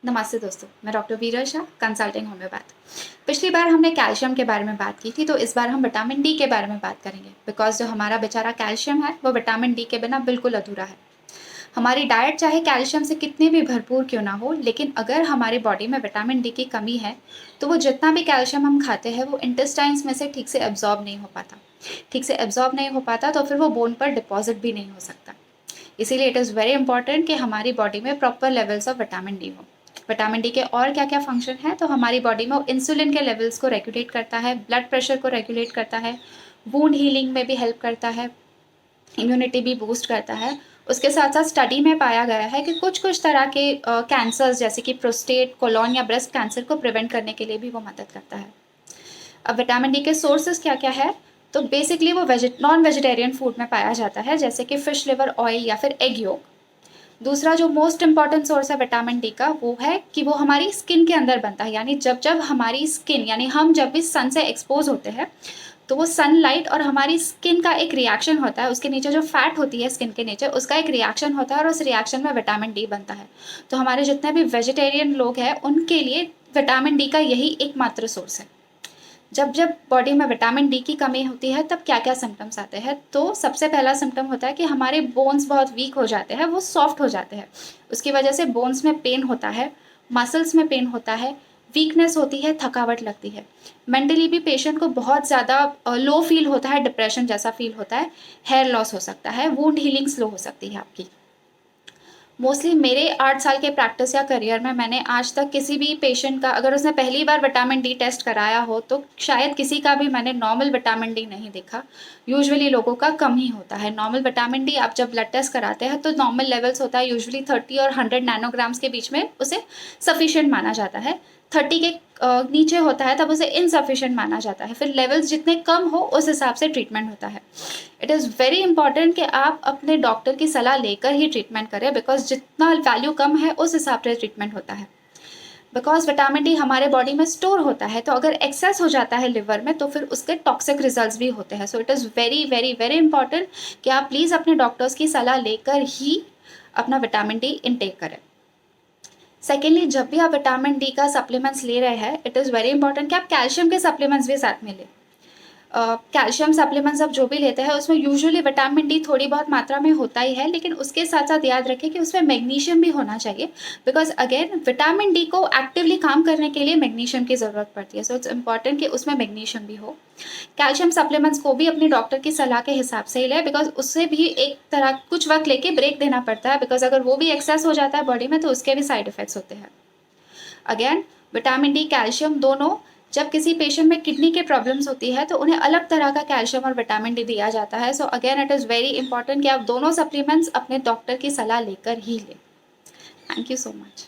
नमस्ते दोस्तों, मैं डॉक्टर वीरा शाह, कंसल्टिंग होम्योपैथ। पिछली बार हमने कैल्शियम के बारे में बात की थी, तो इस बार हम विटामिन डी के बारे में बात करेंगे। बिकॉज़ जो हमारा बेचारा कैल्शियम है, वो विटामिन डी के बिना बिल्कुल अधूरा है। हमारी डाइट चाहे कैल्शियम से कितनी भी भरपूर क्यों ना हो, लेकिन अगर हमारी बॉडी में विटामिन डी की कमी है, तो वो जितना भी कैल्शियम हम खाते हैं, वो इंटेस्टाइन्स में से ठीक से एब्ज़ॉर्ब नहीं हो पाता। ठीक से एब्ज़ॉर्ब नहीं हो पाता, तो फिर वो बोन पर डिपॉज़िट भी नहीं हो सकता। इसीलिए इट इज़ वेरी इंपॉर्टेंट कि हमारी बॉडी में proper levels of vitamin D हो। विटामिन डी के और क्या-क्या फंक्शन हैं, तो हमारी बॉडी में वो इंसुलिन के लेवल्स को रेगुलेट करता है, ब्लड प्रेशर को रेगुलेट करता है, वुंड हीलिंग में भी हेल्प करता है, इम्यूनिटी भी बूस्ट करता है। उसके साथ-साथ स्टडी में पाया गया है कि कुछ-कुछ तरह के कैंसर्स जैसे कि प्रोस्टेट, कोलोन या ब्रेस्ट कैंसर को प्रिवेंट करने के लिए भी वो मदद करता है। अब विटामिन डी के सोर्सेज़ क्या-क्या है? तो बेसिकली वो नॉन वेजिटेरियन फूड में पाया जाता है, जैसे कि फिश लिवर ऑयल या फिर एग योक। दूसरा जो मोस्ट इम्पॉर्टेंट सोर्स है विटामिन डी का, वो है कि वो हमारी स्किन के अंदर बनता है। यानी जब-जब हमारी स्किन यानी हम जब भी सन से एक्सपोज़ होते हैं, तो वो सनलाइट और हमारी स्किन का एक रिएक्शन होता है, उसके नीचे जो फैट होती है स्किन के नीचे, उसका एक रिएक्शन होता है और उस रिएक्शन में विटामिन डी बनता है। तो हमारे जितने भी वेजिटेरियन लोग हैं, उनके लिए विटामिन डी का यही एकमात्र सोर्स है। जब-जब बॉडी में विटामिन डी की कमी होती है, तब क्या-क्या सिम्पटम्स आते हैं? तो सबसे पहला सिम्पटम होता है कि हमारे बोन्स बहुत वीक हो जाते हैं, वो सॉफ्ट हो जाते हैं। उसकी वजह से बोन्स में पेन होता है, मसल्स में पेन होता है, वीकनेस होती है, थकावट लगती है। मेंटली भी पेशेंट को बहुत ज़्यादा लो फ़ील होता है, डिप्रेशन जैसा फ़ील होता है, हेयर लॉस हो सकता है, वुंड हीलिंग स्लो हो सकती है आपकी। मोस्टली मेरे 8 साल के प्रैक्टिस या करियर में मैंने आज तक किसी भी पेशेंट का अगर उसने पहली बार विटामिन डी टेस्ट कराया हो, तो शायद किसी का भी मैंने नॉर्मल विटामिन डी नहीं देखा। यूजुअली लोगों का कम ही होता है। नॉर्मल विटामिन डी आप जब ब्लड टेस्ट कराते हैं, तो नॉर्मल लेवल्स होता है यूजुअली 30 और 100 नैनोग्राम्स के बीच में उसे सफिशिएंट माना जाता है। 30 के नीचे होता है, तब उसे इनसफिशिएंट माना जाता है। फिर लेवल्स जितने कम हो, उस हिसाब से ट्रीटमेंट होता है। इट इज़ वेरी इंपॉर्टेंट कि आप अपने डॉक्टर की सलाह लेकर ही ट्रीटमेंट करें, बिकॉज़ जितना वैल्यू कम है उस हिसाब से ट्रीटमेंट होता है। बिकॉज़ विटामिन डी हमारे बॉडी में स्टोर होता है, तो अगर एक्सेस हो जाता है लिवर में, तो फिर उसके टॉक्सिक रिजल्ट्स भी होते हैं। So it is very very very important कि आप प्लीज़ अपने डॉक्टर्स की सलाह लेकर ही अपना विटामिन डी इनटेक करें। सेकेंडली, जब भी आप विटामिन डी का सप्लीमेंट्स ले रहे हैं, इट इज़ वेरी इंपॉर्टेंट कि आप कैल्शियम के सप्लीमेंट्स भी साथ में लें। कैल्शियम सप्लीमेंट्स आप जो भी लेते हैं, उसमें यूजुअली विटामिन डी थोड़ी बहुत मात्रा में होता ही है, लेकिन उसके साथ-साथ याद रखें कि उसमें मैग्नीशियम भी होना चाहिए, बिकॉज़ अगेन विटामिन डी को एक्टिवली काम करने के लिए मैग्नीशियम की ज़रूरत पड़ती है। सो इट्स इम्पोर्टेंट कि उसमें मैग्नीशियम भी हो। कैल्शियम सप्लीमेंट्स को भी अपने डॉक्टर की सलाह के हिसाब से ही लें, बिकॉज़ उससे भी एक तरह कुछ वक़्त लेके ब्रेक देना पड़ता है, बिकॉज़ अगर वो भी एक्सेस हो जाता है बॉडी में, तो उसके भी साइड इफ़ेक्ट्स होते हैं। अगेन विटामिन डी, कैल्शियम दोनों जब किसी पेशेंट में किडनी के प्रॉब्लम्स होती है, तो उन्हें अलग तरह का कैल्शियम और विटामिन डी दिया जाता है। So again it is very important कि आप दोनों सप्लीमेंट्स अपने डॉक्टर की सलाह लेकर ही लें। Thank you so much.